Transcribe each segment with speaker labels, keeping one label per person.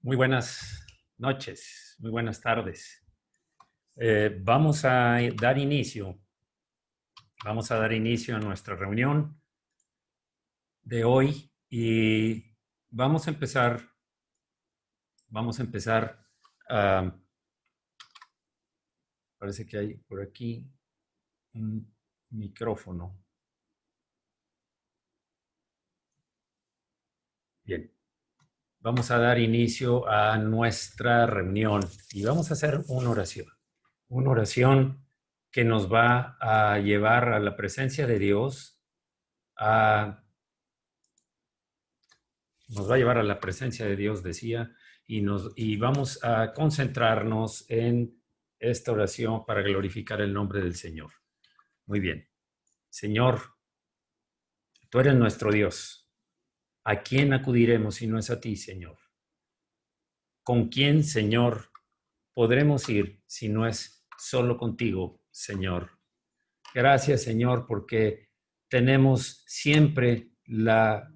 Speaker 1: Muy buenas noches, muy buenas tardes. Vamos a dar inicio a nuestra reunión de hoy y vamos a empezar, ah, parece que hay por aquí un micrófono. Bien, vamos a dar inicio a nuestra reunión y vamos a hacer una oración que nos va a llevar a la presencia de Dios, nos va a llevar a la presencia de Dios, decía, y vamos a concentrarnos en esta oración para glorificar el nombre del Señor. Muy bien. Señor, tú eres nuestro Dios. ¿A quién acudiremos si no es a ti, Señor? ¿Con quién, Señor, podremos ir si no es solo contigo, Señor? Gracias, Señor, porque tenemos siempre la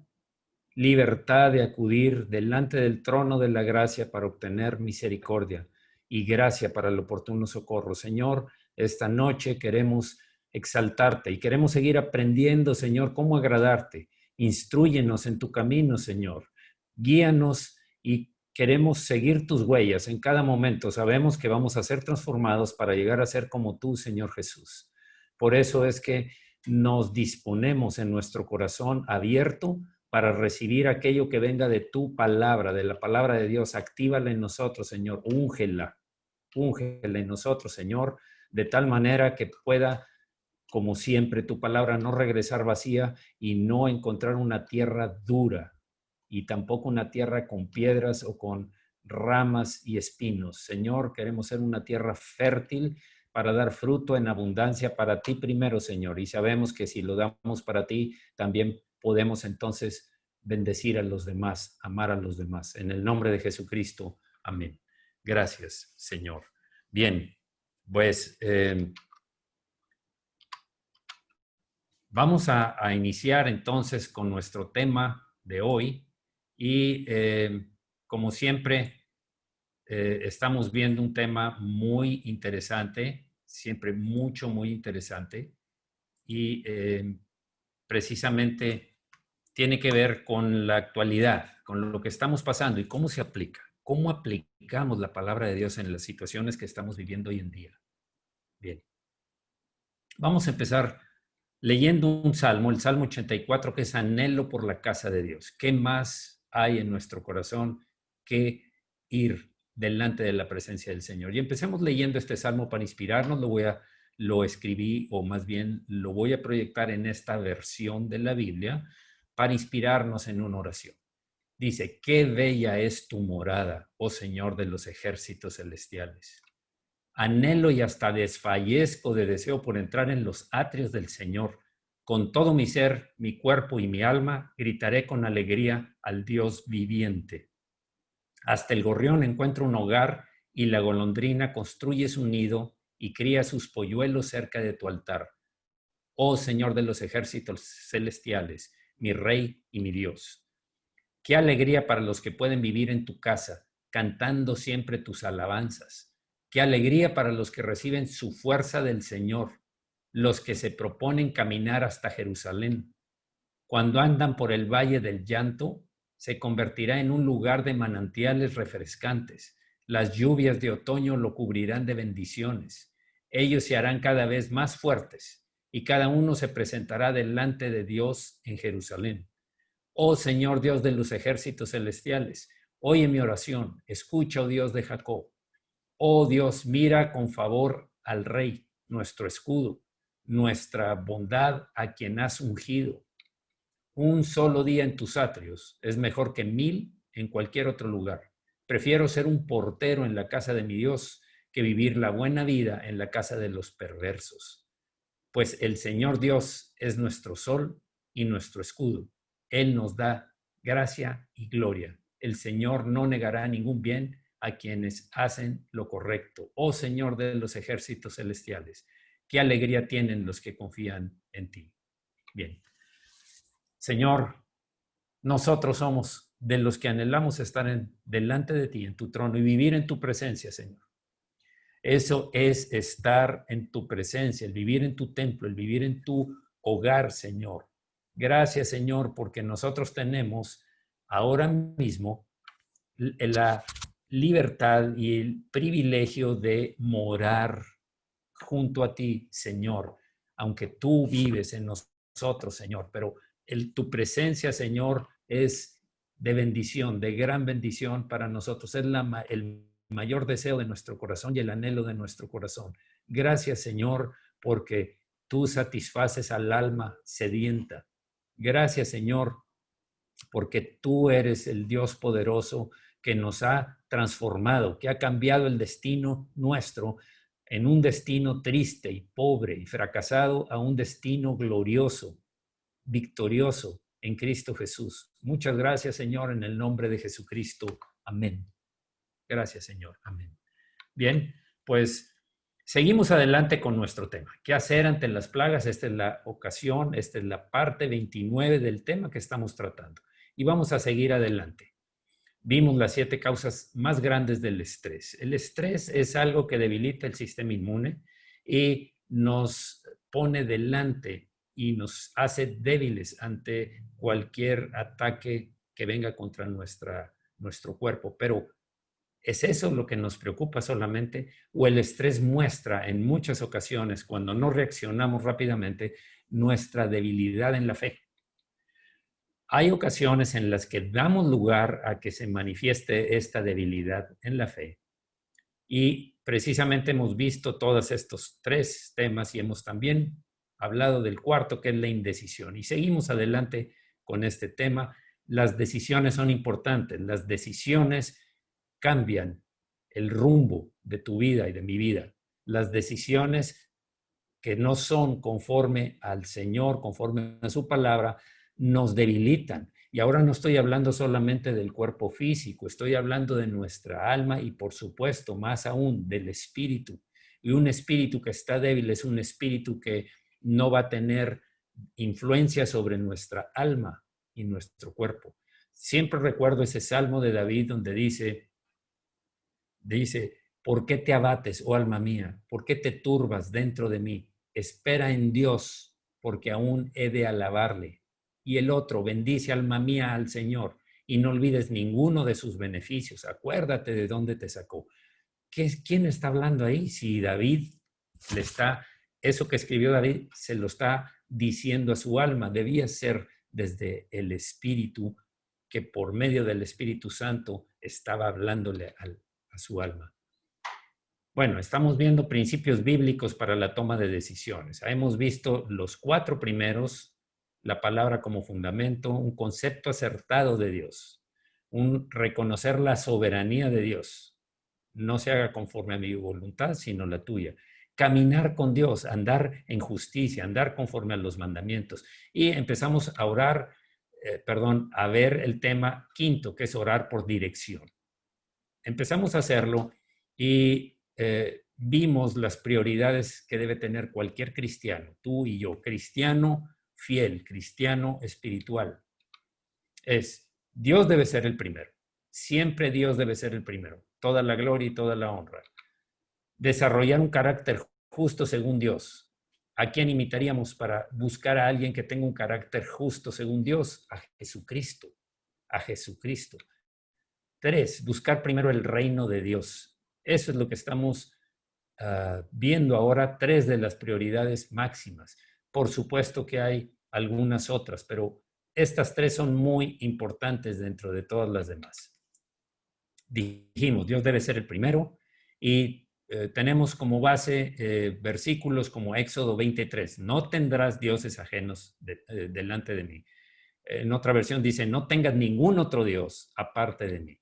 Speaker 1: libertad de acudir delante del trono de la gracia para obtener misericordia y gracia para el oportuno socorro. Señor, esta noche queremos exaltarte y queremos seguir aprendiendo, Señor, cómo agradarte. Instrúyenos en tu camino, Señor. Guíanos y queremos seguir tus huellas en cada momento. Sabemos que vamos a ser transformados para llegar a ser como tú, Señor Jesús. Por eso es que nos disponemos en nuestro corazón abierto para recibir aquello que venga de tu palabra, de la palabra de Dios. Actívala en nosotros, Señor. Úngela en nosotros, Señor, de tal manera que pueda, como siempre, tu palabra no regresar vacía y no encontrar una tierra dura y tampoco una tierra con piedras o con ramas y espinos. Señor, queremos ser una tierra fértil para dar fruto en abundancia para ti primero, Señor. Y sabemos que si lo damos para ti, también podemos entonces bendecir a los demás, amar a los demás. En el nombre de Jesucristo, amén. Gracias, Señor. Bien, pues vamos a iniciar entonces con nuestro tema de hoy y como siempre estamos viendo un tema muy interesante, siempre muy interesante y precisamente tiene que ver con la actualidad, con lo que estamos pasando y cómo se aplica, cómo aplicamos la palabra de Dios en las situaciones que estamos viviendo hoy en día. Bien, vamos a empezar leyendo un salmo, el Salmo 84, que es anhelo por la casa de Dios. ¿Qué más hay en nuestro corazón que ir delante de la presencia del Señor? Y empecemos leyendo este salmo para inspirarnos. Lo escribí, o más bien lo voy a proyectar en esta versión de la Biblia para inspirarnos en una oración. Dice: qué bella es tu morada, oh Señor de los ejércitos celestiales. Anhelo y hasta desfallezco de deseo por entrar en los atrios del Señor. Con todo mi ser, mi cuerpo y mi alma, gritaré con alegría al Dios viviente. Hasta el gorrión encuentra un hogar y la golondrina construye su nido y cría sus polluelos cerca de tu altar. Oh Señor de los ejércitos celestiales, mi Rey y mi Dios. Qué alegría para los que pueden vivir en tu casa, cantando siempre tus alabanzas. Qué alegría para los que reciben su fuerza del Señor, los que se proponen caminar hasta Jerusalén. Cuando andan por el valle del llanto, se convertirá en un lugar de manantiales refrescantes. Las lluvias de otoño lo cubrirán de bendiciones. Ellos se harán cada vez más fuertes y cada uno se presentará delante de Dios en Jerusalén. Oh Señor Dios de los ejércitos celestiales, oye mi oración, escucha, oh Dios de Jacob. Oh Dios, mira con favor al Rey, nuestro escudo, nuestra bondad a quien has ungido. Un solo día en tus atrios es mejor que 1000 en cualquier otro lugar. Prefiero ser un portero en la casa de mi Dios que vivir la buena vida en la casa de los perversos. Pues el Señor Dios es nuestro sol y nuestro escudo. Él nos da gracia y gloria. El Señor no negará ningún bien a quienes hacen lo correcto. Oh Señor de los ejércitos celestiales, qué alegría tienen los que confían en ti. Bien. Señor, nosotros somos de los que anhelamos estar delante de ti, en tu trono, y vivir en tu presencia, Señor. Eso es estar en tu presencia, el vivir en tu templo, el vivir en tu hogar, Señor. Gracias, Señor, porque nosotros tenemos ahora mismo la libertad y el privilegio de morar junto a ti, Señor, aunque tú vives en nosotros, Señor, pero tu presencia, Señor, es de bendición, de gran bendición para nosotros. Es el mayor deseo de nuestro corazón y el anhelo de nuestro corazón. Gracias, Señor, porque tú satisfaces al alma sedienta. Gracias, Señor, porque tú eres el Dios poderoso que nos ha transformado, que ha cambiado el destino nuestro en un destino triste y pobre y fracasado a un destino glorioso, victorioso en Cristo Jesús. Muchas gracias, Señor, en el nombre de Jesucristo. Amén. Gracias, Señor. Amén. Bien, pues seguimos adelante con nuestro tema. ¿Qué hacer ante las plagas? Esta es la ocasión, esta es la parte 29 del tema que estamos tratando. Y vamos a seguir adelante. Vimos las 7 causas más grandes del estrés. El estrés es algo que debilita el sistema inmune y nos pone delante y nos hace débiles ante cualquier ataque que venga contra nuestro cuerpo. Pero ¿es eso lo que nos preocupa solamente? ¿O el estrés muestra en muchas ocasiones, cuando no reaccionamos rápidamente, nuestra debilidad en la fe? Hay ocasiones en las que damos lugar a que se manifieste esta debilidad en la fe. Y precisamente hemos visto todos estos 3 temas y hemos también hablado del cuarto, que es la indecisión. Y seguimos adelante con este tema. Las decisiones son importantes. Las decisiones cambian el rumbo de tu vida y de mi vida. Las decisiones que no son conforme al Señor, conforme a su palabra, nos debilitan. Y ahora no estoy hablando solamente del cuerpo físico, estoy hablando de nuestra alma y por supuesto, más aún, del espíritu. Y un espíritu que está débil es un espíritu que no va a tener influencia sobre nuestra alma y nuestro cuerpo. Siempre recuerdo ese salmo de David donde dice, ¿por qué te abates, oh alma mía? ¿Por qué te turbas dentro de mí? Espera en Dios, porque aún he de alabarle. Y el otro, bendice alma mía al Señor y no olvides ninguno de sus beneficios. Acuérdate de dónde te sacó. ¿Quién está hablando ahí? Si David eso que escribió David se lo está diciendo a su alma, debía ser desde el Espíritu, que por medio del Espíritu Santo estaba hablándole a su alma. Bueno, estamos viendo principios bíblicos para la toma de decisiones. Hemos visto los 4 primeros, la palabra como fundamento, un concepto acertado de Dios, un reconocer la soberanía de Dios. No se haga conforme a mi voluntad, sino la tuya. Caminar con Dios, andar en justicia, andar conforme a los mandamientos. Y empezamos a orar, a ver el tema 5, que es orar por dirección. Empezamos a hacerlo y vimos las prioridades que debe tener cualquier cristiano, tú y yo, cristiano fiel, cristiano espiritual. Dios debe ser el primero. Siempre Dios debe ser el primero. Toda la gloria y toda la honra. Desarrollar un carácter justo según Dios. ¿A quién imitaríamos para buscar a alguien que tenga un carácter justo según Dios? A Jesucristo. A Jesucristo. 3, buscar primero el reino de Dios. Eso es lo que estamos viendo ahora, 3 de las prioridades máximas. Por supuesto que hay algunas otras, pero estas 3 son muy importantes dentro de todas las demás. Dijimos, Dios debe ser el primero y tenemos como base versículos como Éxodo 23. No tendrás dioses ajenos delante de mí. En otra versión dice, no tengas ningún otro Dios aparte de mí.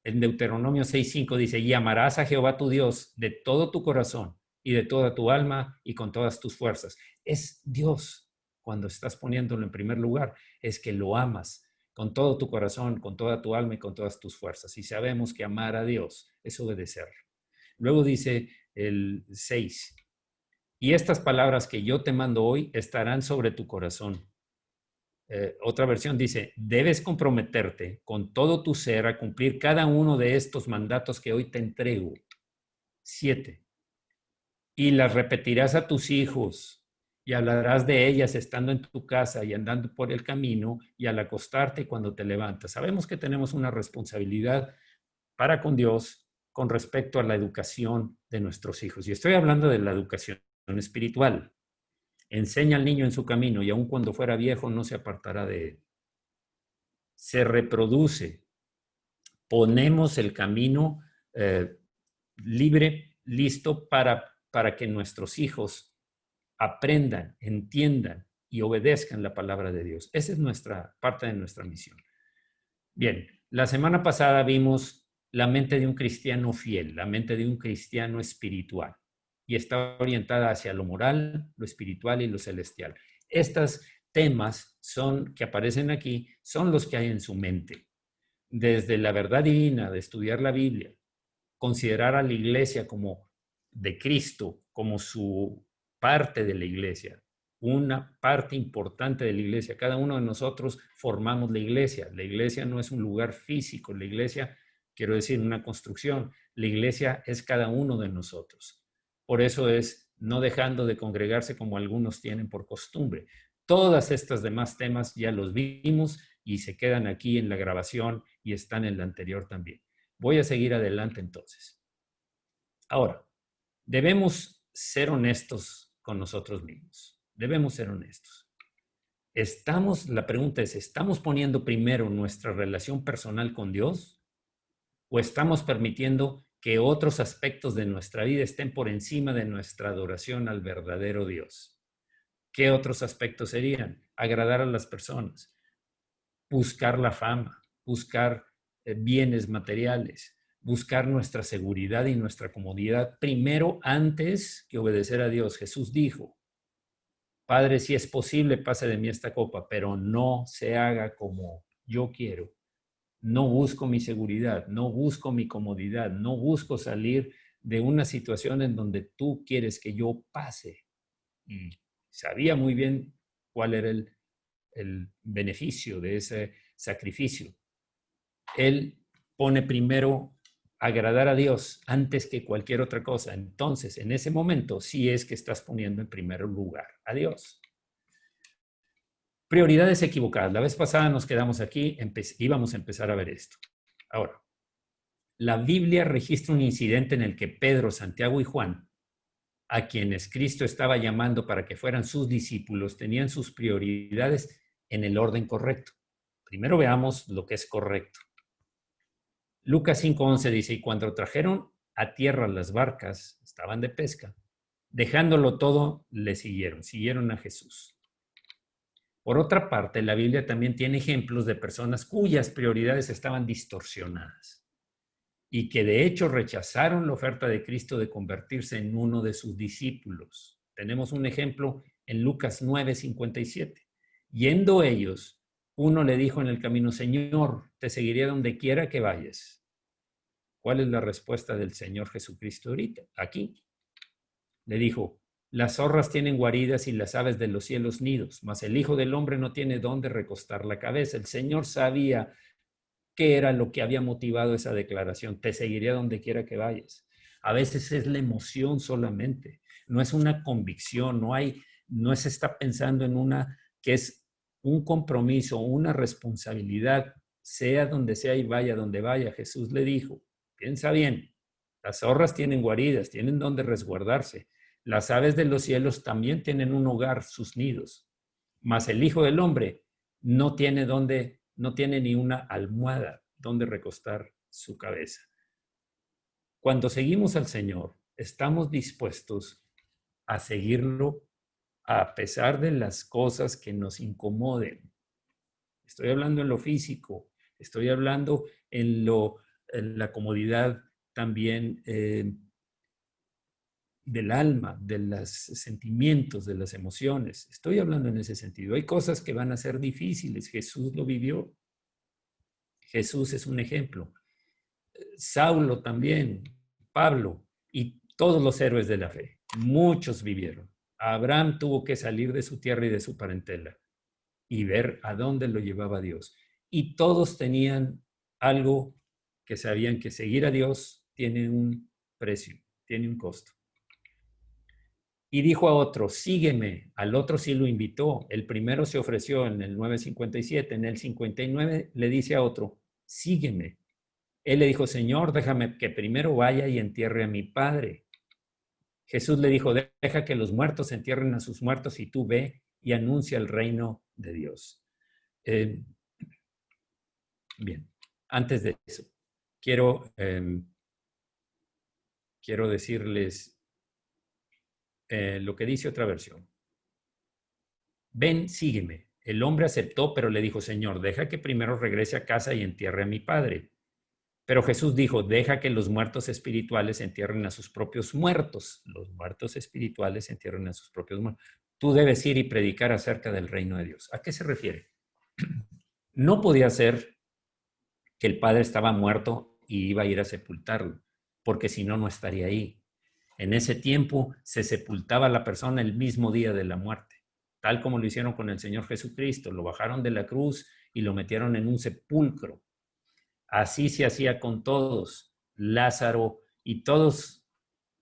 Speaker 1: En Deuteronomio 6:5 dice, y amarás a Jehová tu Dios de todo tu corazón y de toda tu alma y con todas tus fuerzas. Es Dios, cuando estás poniéndolo en primer lugar, es que lo amas con todo tu corazón, con toda tu alma y con todas tus fuerzas. Y sabemos que amar a Dios es obedecer. Luego dice el 6, y estas palabras que yo te mando hoy estarán sobre tu corazón. Otra versión dice, debes comprometerte con todo tu ser a cumplir cada uno de estos mandatos que hoy te entrego. 7. Y las repetirás a tus hijos y hablarás de ellas estando en tu casa y andando por el camino y al acostarte y cuando te levantas. Sabemos que tenemos una responsabilidad para con Dios con respecto a la educación de nuestros hijos. Y estoy hablando de la educación espiritual. Enseña al niño en su camino y aun cuando fuera viejo no se apartará de él. Se reproduce. Ponemos el camino libre, listo para que nuestros hijos aprendan, entiendan y obedezcan la palabra de Dios. Esa es nuestra parte de nuestra misión. Bien, la semana pasada vimos la mente de un cristiano fiel, la mente de un cristiano espiritual, y está orientada hacia lo moral, lo espiritual y lo celestial. Estos temas que aparecen aquí son los que hay en su mente. Desde la verdad divina, de estudiar la Biblia, considerar a la iglesia como de Cristo, como su parte de la iglesia, una parte importante de la iglesia. Cada uno de nosotros formamos la iglesia. La iglesia no es un lugar físico, la iglesia, quiero decir, una construcción. La iglesia es cada uno de nosotros. Por eso es no dejando de congregarse como algunos tienen por costumbre. Todas estas demás temas ya los vimos y se quedan aquí en la grabación y están en la anterior también. Voy a seguir adelante entonces. Ahora, debemos ser honestos con nosotros mismos. Debemos ser honestos. La pregunta es, ¿estamos poniendo primero nuestra relación personal con Dios o estamos permitiendo que otros aspectos de nuestra vida estén por encima de nuestra adoración al verdadero Dios? ¿Qué otros aspectos serían? Agradar a las personas, buscar la fama, buscar bienes materiales, buscar nuestra seguridad y nuestra comodidad primero antes que obedecer a Dios. Jesús dijo, Padre, si es posible, pase de mí esta copa, pero no se haga como yo quiero. No busco mi seguridad, no busco mi comodidad, no busco salir de una situación en donde tú quieres que yo pase. Y sabía muy bien cuál era el beneficio de ese sacrificio. Él pone primero agradar a Dios antes que cualquier otra cosa. Entonces, en ese momento, sí es que estás poniendo en primer lugar a Dios. Prioridades equivocadas. La vez pasada nos quedamos aquí, íbamos a empezar a ver esto. Ahora, la Biblia registra un incidente en el que Pedro, Santiago y Juan, a quienes Cristo estaba llamando para que fueran sus discípulos, tenían sus prioridades en el orden correcto. Primero veamos lo que es correcto. Lucas 5:11 dice, y cuando trajeron a tierra las barcas, estaban de pesca, dejándolo todo, le siguieron a Jesús. Por otra parte, la Biblia también tiene ejemplos de personas cuyas prioridades estaban distorsionadas y que de hecho rechazaron la oferta de Cristo de convertirse en uno de sus discípulos. Tenemos un ejemplo en Lucas 9:57. Yendo ellos, uno le dijo en el camino, Señor, te seguiré donde quiera que vayas. ¿Cuál es la respuesta del Señor Jesucristo ahorita? Aquí. Le dijo, las zorras tienen guaridas y las aves de los cielos nidos, mas el Hijo del Hombre no tiene dónde recostar la cabeza. El Señor sabía qué era lo que había motivado esa declaración. Te seguiré donde quiera que vayas. A veces es la emoción solamente, no es una convicción, no se está pensando en una que es un compromiso, una responsabilidad, sea donde sea y vaya donde vaya. Jesús le dijo, piensa bien, las zorras tienen guaridas, tienen donde resguardarse. Las aves de los cielos también tienen un hogar, sus nidos. Mas el Hijo del Hombre no tiene ni una almohada donde recostar su cabeza. Cuando seguimos al Señor, estamos dispuestos a seguirlo a pesar de las cosas que nos incomoden. Estoy hablando en lo físico, estoy hablando en la comodidad también del alma, de los sentimientos, de las emociones. Estoy hablando en ese sentido. Hay cosas que van a ser difíciles. Jesús lo vivió. Jesús es un ejemplo. Saulo también, Pablo y todos los héroes de la fe. Muchos vivieron. Abraham tuvo que salir de su tierra y de su parentela. y ver a dónde lo llevaba Dios. Y todos tenían algo que sabían que seguir a Dios tiene un precio, tiene un costo. Y dijo a otro, sígueme. Al otro sí lo invitó. El primero se ofreció en el 9:57. En el 59 le dice a otro, sígueme. Él le dijo, Señor, déjame que primero vaya y entierre a mi padre. Jesús le dijo, deja que los muertos entierren a sus muertos y tú ve y anuncia el reino de Dios. Bien, antes de eso, quiero decirles lo que dice otra versión. Ven, sígueme. El hombre aceptó, pero le dijo, Señor, deja que primero regrese a casa y entierre a mi padre. Pero Jesús dijo, deja que los muertos espirituales entierren a sus propios muertos. Los muertos espirituales entierren a sus propios muertos. Tú debes ir y predicar acerca del reino de Dios. ¿A qué se refiere? No podía ser que el padre estaba muerto y iba a ir a sepultarlo, porque si no, no estaría ahí. En ese tiempo se sepultaba a la persona el mismo día de la muerte, tal como lo hicieron con el Señor Jesucristo. Lo bajaron de la cruz y lo metieron en un sepulcro. Así se hacía con todos. Lázaro y todos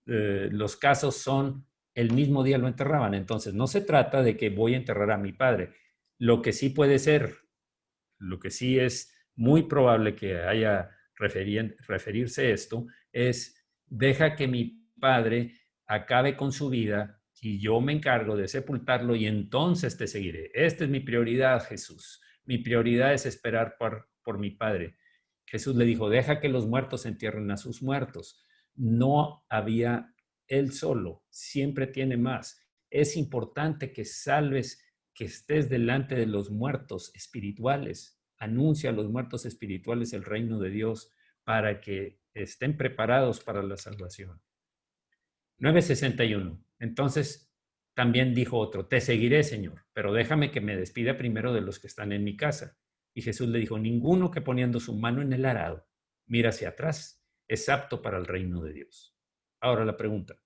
Speaker 1: los casos son el mismo día lo enterraban. Entonces, no se trata de que voy a enterrar a mi padre. Lo que sí puede ser, lo que sí es muy probable que haya referirse esto, es deja que mi padre acabe con su vida y yo me encargo de sepultarlo y entonces te seguiré. Esta es mi prioridad, Jesús. Mi prioridad es esperar por mi padre. Jesús le dijo, deja que los muertos entierren a sus muertos. No había él solo, siempre tiene más. Es importante que salves, que estés delante de los muertos espirituales. Anuncia a los muertos espirituales el reino de Dios para que estén preparados para la salvación. 9:61. Entonces también dijo otro, te seguiré, Señor, pero déjame que me despida primero de los que están en mi casa. Y Jesús le dijo, ninguno que poniendo su mano en el arado mira hacia atrás es apto para el reino de Dios. Ahora la pregunta,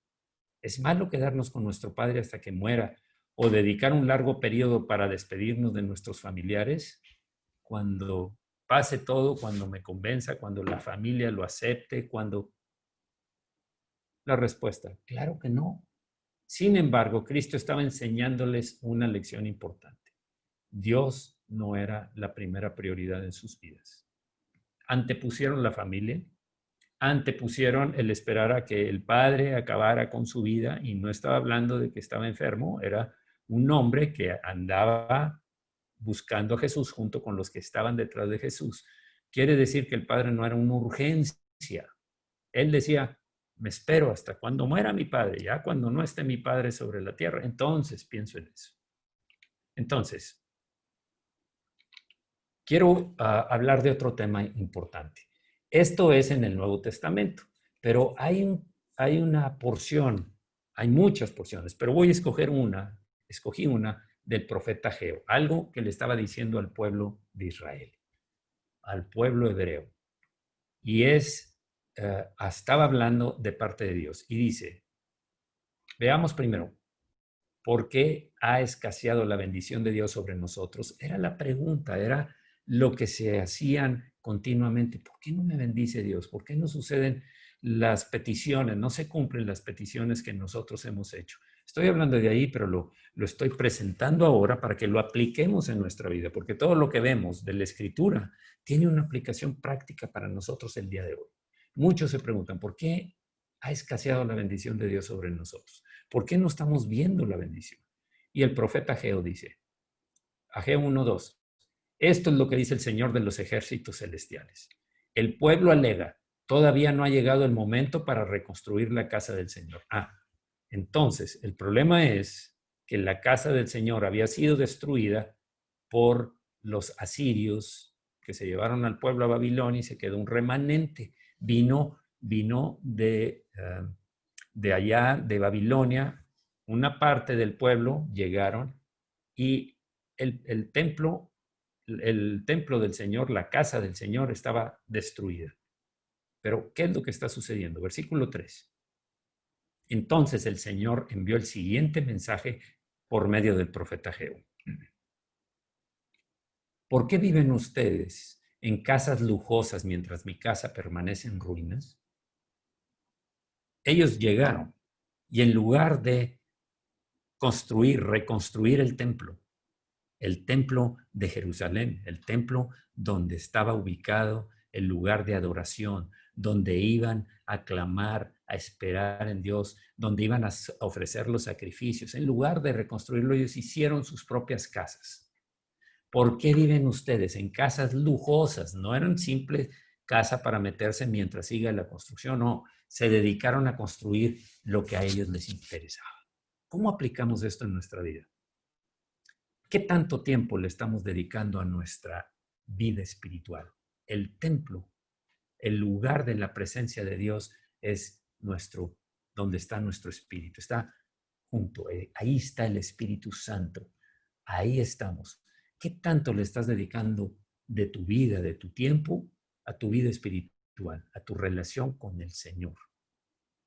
Speaker 1: ¿es malo quedarnos con nuestro padre hasta que muera o dedicar un largo periodo para despedirnos de nuestros familiares? Cuando pase todo, cuando me convenza, cuando la familia lo acepte, cuando... La respuesta, claro que no. Sin embargo, Cristo estaba enseñándoles una lección importante. Dios no era la primera prioridad en sus vidas. Antepusieron la familia, antepusieron el esperar a que el padre acabara con su vida, y no estaba hablando de que estaba enfermo, era un hombre que andaba buscando a Jesús junto con los que estaban detrás de Jesús. Quiere decir que el padre no era una urgencia. Él decía, me espero hasta cuando muera mi padre, ya cuando no esté mi padre sobre la tierra, entonces pienso en eso. Entonces, quiero hablar de otro tema importante. Esto es en el Nuevo Testamento, pero hay una porción, hay muchas porciones, pero voy a escogí una del profeta Ageo, algo que le estaba diciendo al pueblo de Israel, al pueblo hebreo. Y estaba hablando de parte de Dios. Y dice, veamos primero, ¿por qué ha escaseado la bendición de Dios sobre nosotros? Era la pregunta, era lo que se hacían continuamente. ¿Por qué no me bendice Dios? ¿Por qué no suceden las peticiones? No se cumplen las peticiones que nosotros hemos hecho. Estoy hablando de ahí, pero lo estoy presentando ahora para que lo apliquemos en nuestra vida, porque todo lo que vemos de la Escritura tiene una aplicación práctica para nosotros el día de hoy. Muchos se preguntan, ¿por qué ha escaseado la bendición de Dios sobre nosotros? ¿Por qué no estamos viendo la bendición? Y el profeta Ageo dice, Ageo 1:2, esto es lo que dice el Señor de los ejércitos celestiales. El pueblo alega, todavía no ha llegado el momento para reconstruir la casa del Señor. Entonces, el problema es que la casa del Señor había sido destruida por los asirios que se llevaron al pueblo a Babilonia y se quedó un remanente. Vino de allá, de Babilonia, una parte del pueblo llegaron y el templo del Señor, la casa del Señor estaba destruida. Pero, ¿qué es lo que está sucediendo? Versículo 3. Entonces el Señor envió el siguiente mensaje por medio del profeta Ageo. ¿Por qué viven ustedes en casas lujosas mientras mi casa permanece en ruinas? Ellos llegaron y en lugar de reconstruir el templo de Jerusalén, el templo donde estaba ubicado el lugar de adoración, donde iban a clamar, a esperar en Dios, donde iban a ofrecer los sacrificios. En lugar de reconstruirlo, ellos hicieron sus propias casas. ¿Por qué viven ustedes en casas lujosas? No eran simples casas para meterse mientras siga la construcción, no, se dedicaron a construir lo que a ellos les interesaba. ¿Cómo aplicamos esto en nuestra vida? ¿Qué tanto tiempo le estamos dedicando a nuestra vida espiritual? El templo, el lugar de la presencia de Dios es donde está nuestro espíritu. Está junto, ahí está el Espíritu Santo. Ahí estamos. ¿Qué tanto le estás dedicando de tu vida, de tu tiempo, a tu vida espiritual, a tu relación con el Señor?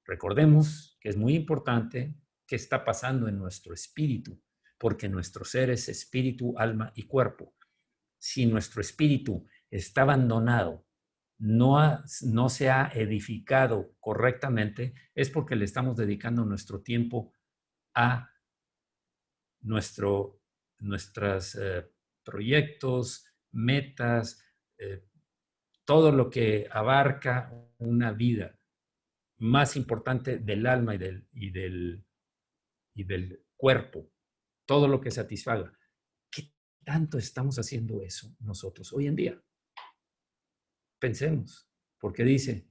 Speaker 1: Recordemos que es muy importante qué está pasando en nuestro espíritu, porque nuestro ser es espíritu, alma y cuerpo. Si nuestro espíritu está abandonado, no se ha edificado correctamente, es porque le estamos dedicando nuestro tiempo a nuestros proyectos, metas, todo lo que abarca una vida más importante del alma y del cuerpo, todo lo que satisfaga. ¿Qué tanto estamos haciendo eso nosotros hoy en día? Pensemos, porque dice,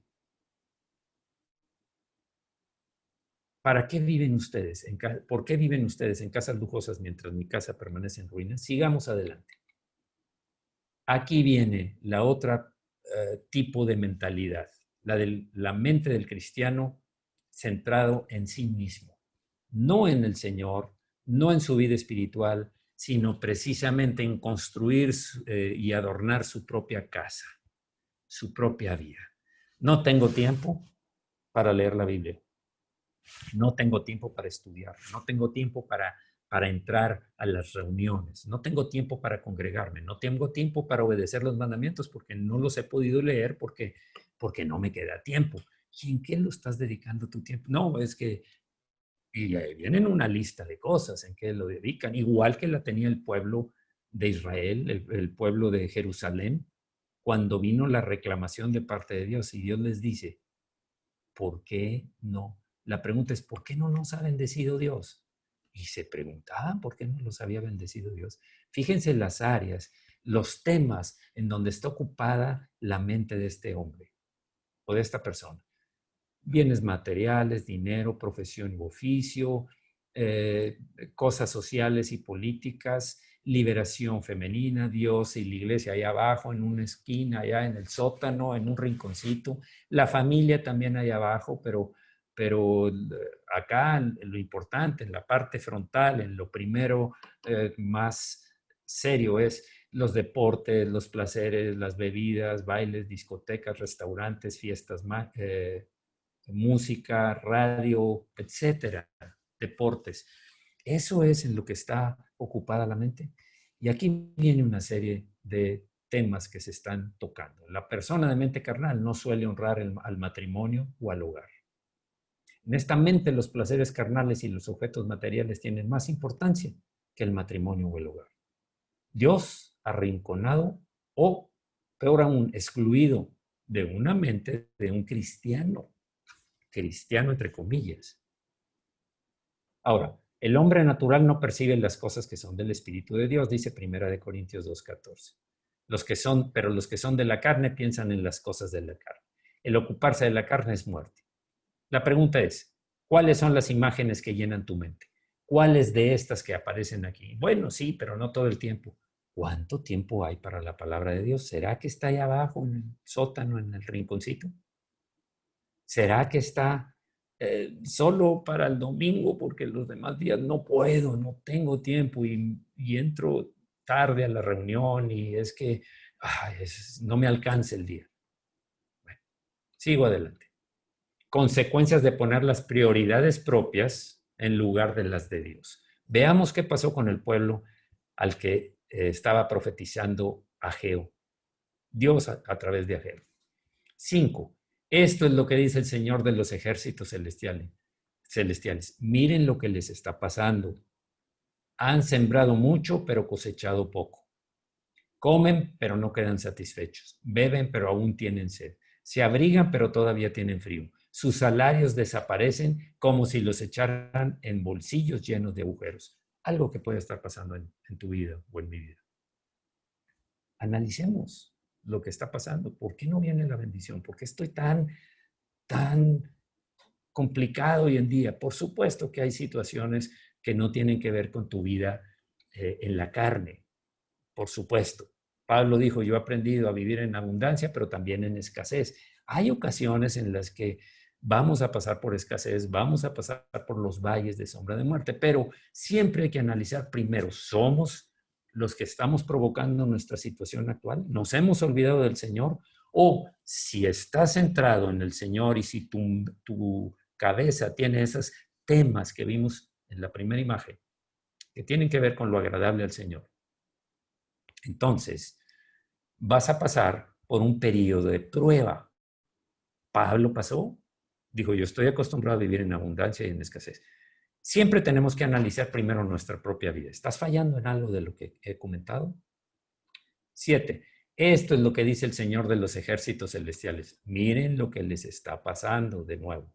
Speaker 1: ¿por qué viven ustedes en casas lujosas mientras mi casa permanece en ruinas? Sigamos adelante. Aquí viene la otra tipo de mentalidad, la mente del cristiano centrado en sí mismo, no en el Señor, no en su vida espiritual, sino precisamente en construir y adornar su propia casa, su propia vida. No tengo tiempo para leer la Biblia. No tengo tiempo para estudiar. No tengo tiempo para entrar a las reuniones. No tengo tiempo para congregarme. No tengo tiempo para obedecer los mandamientos porque no los he podido leer porque no me queda tiempo. ¿Y en qué lo estás dedicando tu tiempo? No, es que y vienen una lista de cosas en que lo dedican, igual que la tenía el pueblo de Israel, el pueblo de Jerusalén, cuando vino la reclamación de parte de Dios y Dios les dice, ¿por qué no? La pregunta es, ¿por qué no nos ha bendecido Dios? Y se preguntaban por qué no los había bendecido Dios. Fíjense las áreas, los temas en donde está ocupada la mente de este hombre o de esta persona. Bienes materiales, dinero, profesión y oficio, cosas sociales y políticas, liberación femenina, Dios y la iglesia allá abajo, en una esquina, allá en el sótano, en un rinconcito, la familia también allá abajo, pero acá lo importante, en la parte frontal, en lo primero más serio es los deportes, los placeres, las bebidas, bailes, discotecas, restaurantes, fiestas, música, radio, etcétera, deportes. Eso es en lo que está ocupada la mente. Y aquí viene una serie de temas que se están tocando. La persona de mente carnal no suele honrar al matrimonio o al hogar. En esta mente los placeres carnales y los objetos materiales tienen más importancia que el matrimonio o el hogar. Dios arrinconado o, peor aún, excluido de una mente de un cristiano entre comillas. Ahora, el hombre natural no percibe las cosas que son del Espíritu de Dios, dice 1 Corintios 2:14. Pero los que son de la carne piensan en las cosas de la carne. El ocuparse de la carne es muerte. La pregunta es, ¿cuáles son las imágenes que llenan tu mente? ¿Cuáles de estas que aparecen aquí? Bueno, sí, pero no todo el tiempo. ¿Cuánto tiempo hay para la palabra de Dios? ¿Será que está ahí abajo en el sótano, en el rinconcito? ¿Será que está solo para el domingo porque los demás días no puedo, no tengo tiempo y entro tarde a la reunión y es que no me alcanza el día? Bueno, sigo adelante. Consecuencias de poner las prioridades propias en lugar de las de Dios. Veamos qué pasó con el pueblo al que estaba profetizando Ageo. Dios a través de Ageo. 5. Esto es lo que dice el Señor de los ejércitos celestiales. Miren lo que les está pasando. Han sembrado mucho, pero cosechado poco. Comen, pero no quedan satisfechos. Beben, pero aún tienen sed. Se abrigan, pero todavía tienen frío. Sus salarios desaparecen como si los echaran en bolsillos llenos de agujeros. Algo que puede estar pasando en tu vida o en mi vida. Analicemos lo que está pasando. ¿Por qué no viene la bendición? ¿Por qué estoy tan complicado hoy en día? Por supuesto que hay situaciones que no tienen que ver con tu vida en la carne. Por supuesto. Pablo dijo, yo he aprendido a vivir en abundancia, pero también en escasez. Hay ocasiones en las que vamos a pasar por escasez, vamos a pasar por los valles de sombra de muerte, pero siempre hay que analizar primero, ¿somos los que estamos provocando nuestra situación actual? ¿Nos hemos olvidado del Señor? O si estás centrado en el Señor y si tu cabeza tiene esos temas que vimos en la primera imagen, que tienen que ver con lo agradable al Señor, entonces vas a pasar por un periodo de prueba. Pablo pasó, dijo, yo estoy acostumbrado a vivir en abundancia y en escasez. Siempre tenemos que analizar primero nuestra propia vida. ¿Estás fallando en algo de lo que he comentado? 7. Esto es lo que dice el Señor de los ejércitos celestiales. Miren lo que les está pasando de nuevo.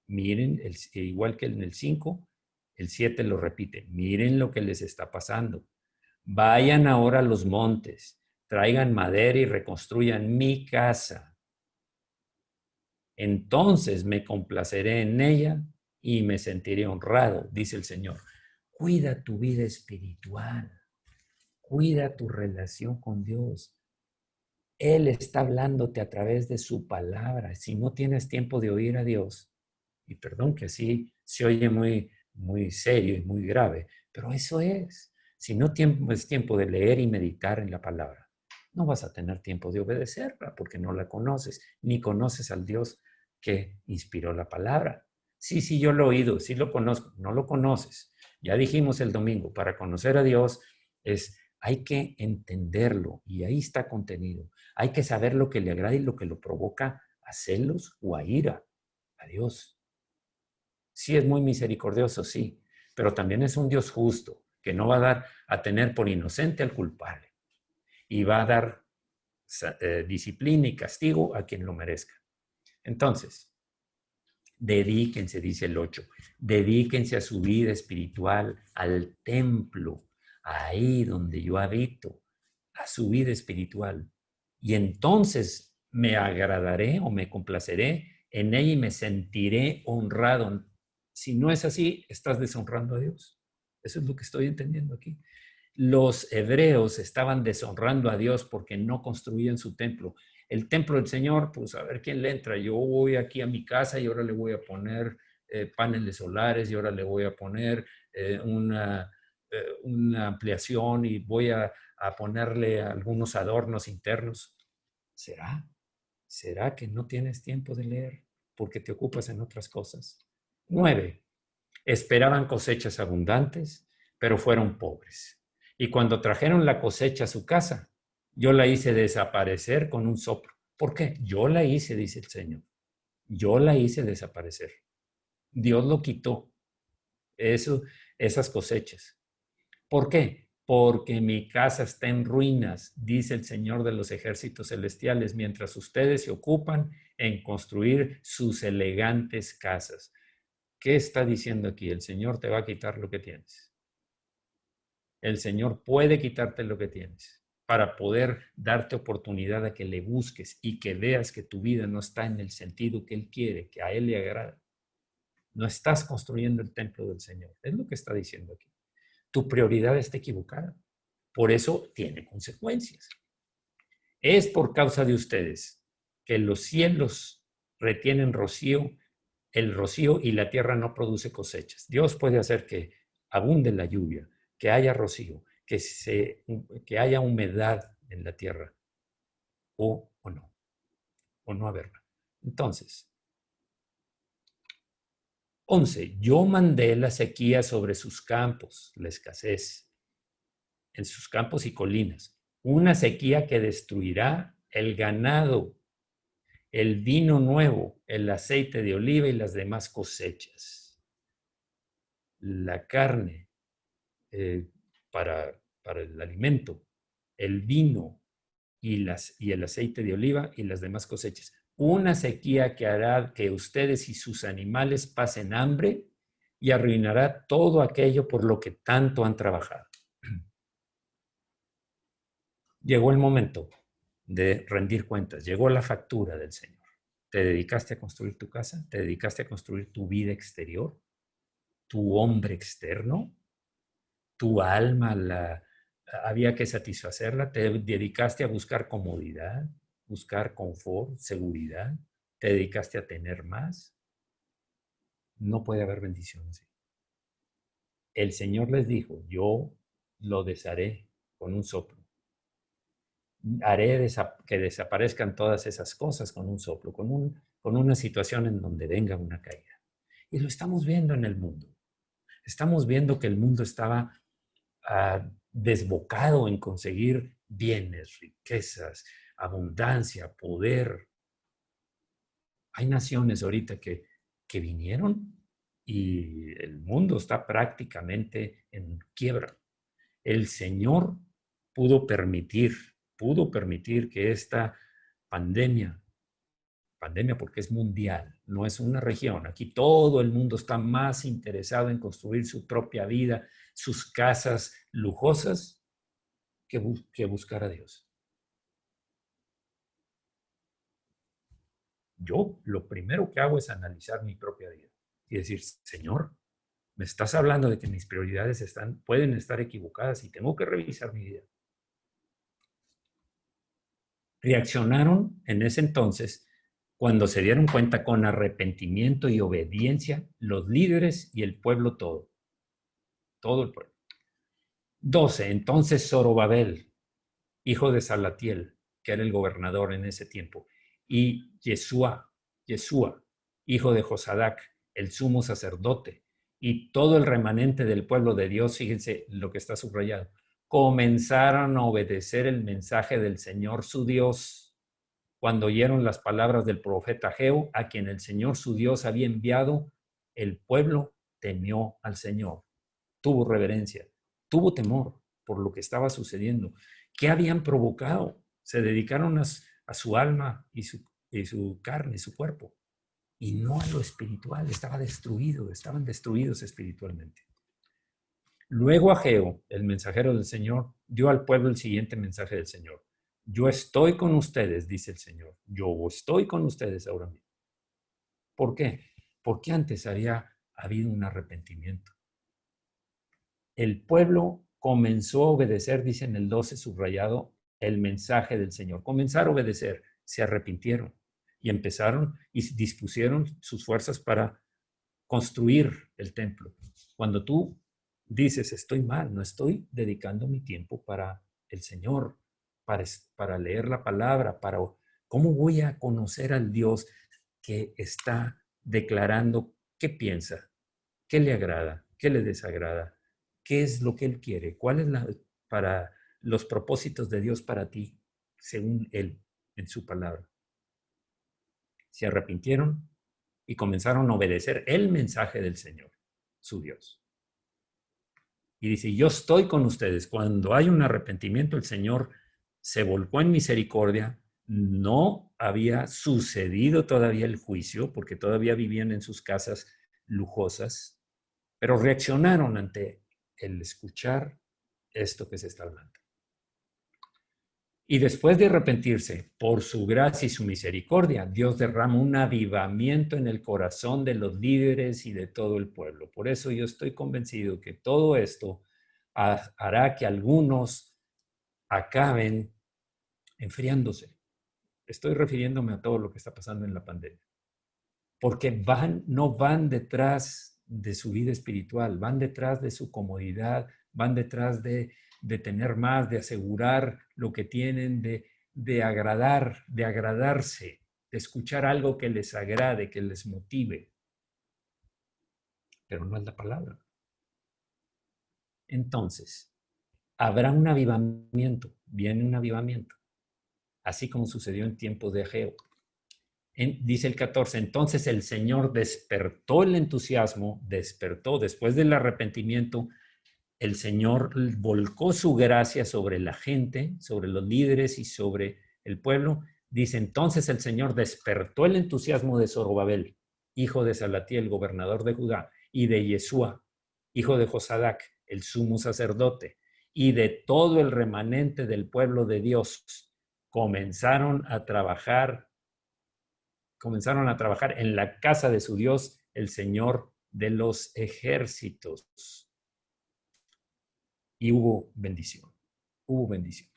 Speaker 1: Miren, igual que en el 5, el 7 lo repite. Miren lo que les está pasando. Vayan ahora a los montes, traigan madera y reconstruyan mi casa. Entonces me complaceré en ella y me sentiré honrado, dice el Señor. Cuida tu vida espiritual, cuida tu relación con Dios. Él está hablándote a través de su palabra. Si no tienes tiempo de oír a Dios, y perdón que así se oye muy serio y muy grave, pero eso es. Si no es tiempo de leer y meditar en la palabra, no vas a tener tiempo de obedecerla porque no la conoces, ni conoces al Dios que inspiró la palabra. Sí, yo lo he oído, sí lo conozco, no lo conoces. Ya dijimos el domingo, para conocer a Dios hay que entenderlo y ahí está contenido. Hay que saber lo que le agrada y lo que lo provoca a celos o a ira a Dios. Sí es muy misericordioso, sí, pero también es un Dios justo, que no va a dar a tener por inocente al culpable y va a dar disciplina y castigo a quien lo merezca. Entonces, dedíquense, dice el 8, dedíquense a su vida espiritual, al templo, ahí donde yo habito, a su vida espiritual. Y entonces me agradaré o me complaceré en ella y me sentiré honrado. Si no es así, estás deshonrando a Dios. Eso es lo que estoy entendiendo aquí. Los hebreos estaban deshonrando a Dios porque no construían su templo. El templo del Señor, pues a ver quién le entra. Yo voy aquí a mi casa y ahora le voy a poner paneles solares y ahora le voy a poner una ampliación y voy a ponerle algunos adornos internos. ¿Será? ¿Será que no tienes tiempo de leer porque te ocupas en otras cosas? 9. Esperaban cosechas abundantes, pero fueron pobres. Y cuando trajeron la cosecha a su casa, yo la hice desaparecer con un soplo. ¿Por qué? Yo la hice, dice el Señor. Yo la hice desaparecer. Dios lo quitó, esas cosechas. ¿Por qué? Porque mi casa está en ruinas, dice el Señor de los ejércitos celestiales, mientras ustedes se ocupan en construir sus elegantes casas. ¿Qué está diciendo aquí? El Señor te va a quitar lo que tienes. El Señor puede quitarte lo que tienes para poder darte oportunidad a que le busques y que veas que tu vida no está en el sentido que Él quiere, que a Él le agrada. No estás construyendo el templo del Señor. Es lo que está diciendo aquí. Tu prioridad está equivocada. Por eso tiene consecuencias. Es por causa de ustedes que los cielos retienen rocío, el rocío y la tierra no produce cosechas. Dios puede hacer que abunde la lluvia, que haya rocío, que haya humedad en la tierra, o no haberla. Entonces, 11. Yo mandé la sequía sobre sus campos, la escasez, en sus campos y colinas. una sequía que destruirá el ganado, el vino nuevo, el aceite de oliva y las demás cosechas. La carne para el alimento, el vino y el aceite de oliva y las demás cosechas. Una sequía que hará que ustedes y sus animales pasen hambre y arruinará todo aquello por lo que tanto han trabajado. Llegó el momento de rendir cuentas, llegó la factura del Señor. ¿Te dedicaste a construir tu casa? ¿Te dedicaste a construir tu vida exterior? ¿Tu hombre externo? ¿Tu alma había que satisfacerla? ¿Te dedicaste a buscar comodidad, buscar confort, seguridad? ¿Te dedicaste a tener más? No puede haber bendiciones. El Señor les dijo, yo lo desharé con un soplo. Haré que desaparezcan todas esas cosas con un soplo, con una situación en donde venga una caída. Y lo estamos viendo en el mundo. Estamos viendo que el mundo estaba desbocado en conseguir bienes, riquezas, abundancia, poder. Hay naciones ahorita que vinieron y el mundo está prácticamente en quiebra. El Señor pudo permitir que esta pandemia porque es mundial, no es una región. Aquí todo el mundo está más interesado en construir su propia vida, sus casas lujosas, que buscar a Dios. Yo lo primero que hago es analizar mi propia vida y decir, Señor, me estás hablando de que mis prioridades pueden estar equivocadas y tengo que revisar mi vida. Reaccionaron en ese entonces cuando se dieron cuenta con arrepentimiento y obediencia los líderes y el pueblo todo el pueblo. 12. Entonces Zorobabel, hijo de Salatiel, que era el gobernador en ese tiempo, y Yeshua, hijo de Josadac, el sumo sacerdote, y todo el remanente del pueblo de Dios, fíjense lo que está subrayado, comenzaron a obedecer el mensaje del Señor su Dios cuando oyeron las palabras del profeta Ageo, a quien el Señor su Dios había enviado. El pueblo temió al Señor, tuvo reverencia, tuvo temor por lo que estaba sucediendo. ¿Qué habían provocado? Se dedicaron a su alma y su carne, su cuerpo, y no a lo espiritual. Estaban destruidos espiritualmente. Luego Ageo, el mensajero del Señor, dio al pueblo el siguiente mensaje del Señor. Yo estoy con ustedes, dice el Señor. Yo estoy con ustedes ahora mismo. ¿Por qué? Porque antes había habido un arrepentimiento. El pueblo comenzó a obedecer, dice en el 12 subrayado, el mensaje del Señor. Comenzaron a obedecer, se arrepintieron y empezaron y dispusieron sus fuerzas para construir el templo. Cuando tú dices, estoy mal, no estoy dedicando mi tiempo para el Señor, para leer la palabra, ¿cómo voy a conocer al Dios que está declarando qué piensa, qué le agrada, qué le desagrada, qué es lo que Él quiere, cuál es para los propósitos de Dios para ti, según Él, en su palabra? Se arrepintieron y comenzaron a obedecer el mensaje del Señor, su Dios. Y dice, yo estoy con ustedes. Cuando hay un arrepentimiento, el Señor se volcó en misericordia. No había sucedido todavía el juicio, porque todavía vivían en sus casas lujosas, pero reaccionaron ante el escuchar esto que se está hablando. Y después de arrepentirse, por su gracia y su misericordia, Dios derrama un avivamiento en el corazón de los líderes y de todo el pueblo. Por eso yo estoy convencido que todo esto hará que algunos acaben enfriándose. Estoy refiriéndome a todo lo que está pasando en la pandemia. Porque no van detrás de su vida espiritual, van detrás de su comodidad, van detrás de tener más, de asegurar lo que tienen, de agradarse, de escuchar algo que les agrade, que les motive. Pero no es la palabra. Entonces, habrá un avivamiento, viene un avivamiento, así como sucedió en tiempos de Ageo. Dice el 14, entonces el Señor despertó el entusiasmo, despertó después del arrepentimiento, el Señor volcó su gracia sobre la gente, sobre los líderes y sobre el pueblo. Dice, entonces el Señor despertó el entusiasmo de Zorobabel, hijo de Salatiel, gobernador de Judá, y de Yeshua, hijo de Josadac, el sumo sacerdote, y de todo el remanente del pueblo de Dios. Comenzaron a trabajar en la casa de su Dios, el Señor de los ejércitos. Y hubo bendición, hubo bendición.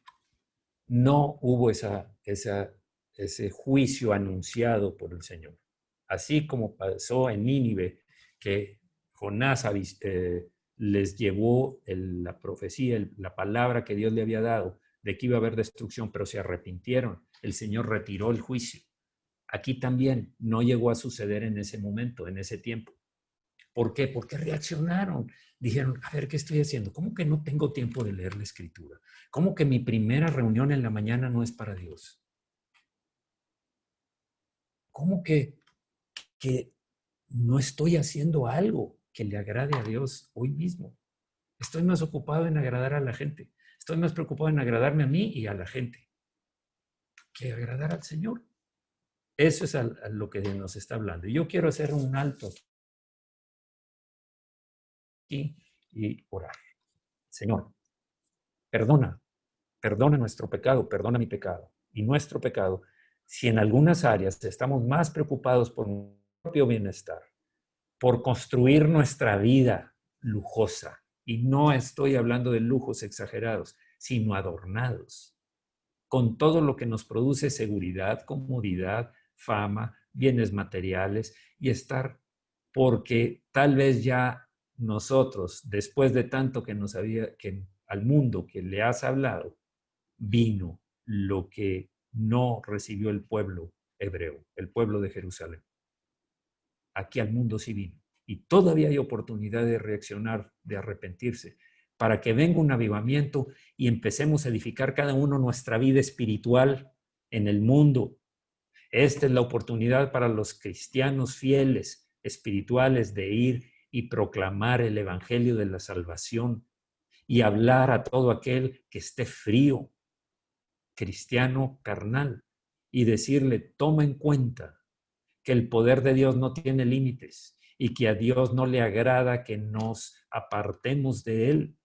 Speaker 1: No hubo ese juicio anunciado por el Señor. Así como pasó en Nínive, que Jonás les llevó la profecía, la palabra que Dios le había dado de que iba a haber destrucción, pero se arrepintieron. El Señor retiró el juicio. Aquí también no llegó a suceder en ese momento, en ese tiempo. ¿Por qué? Porque reaccionaron. Dijeron, a ver, ¿qué estoy haciendo? ¿Cómo que no tengo tiempo de leer la escritura? ¿Cómo que mi primera reunión en la mañana no es para Dios? ¿Cómo que no estoy haciendo algo que le agrade a Dios hoy mismo? Estoy más ocupado en agradar a la gente. Estoy más preocupado en agradarme a mí y a la gente que agradar al Señor. Eso es a lo que nos está hablando. Y yo quiero hacer un alto aquí y orar. Señor, perdona nuestro pecado, perdona mi pecado y nuestro pecado. Si en algunas áreas estamos más preocupados por nuestro propio bienestar, por construir nuestra vida lujosa, y no estoy hablando de lujos exagerados, sino adornados, con todo lo que nos produce seguridad, comodidad, fama, bienes materiales, y estar porque tal vez ya nosotros, después de tanto que al mundo que le has hablado, vino lo que no recibió el pueblo hebreo, el pueblo de Jerusalén. Aquí al mundo sí vino. Y todavía hay oportunidad de reaccionar, de arrepentirse, para que venga un avivamiento y empecemos a edificar cada uno nuestra vida espiritual en el mundo. Esta es la oportunidad para los cristianos fieles, espirituales, de ir y proclamar el evangelio de la salvación y hablar a todo aquel que esté frío, cristiano carnal, y decirle, toma en cuenta que el poder de Dios no tiene límites y que a Dios no le agrada que nos apartemos de Él,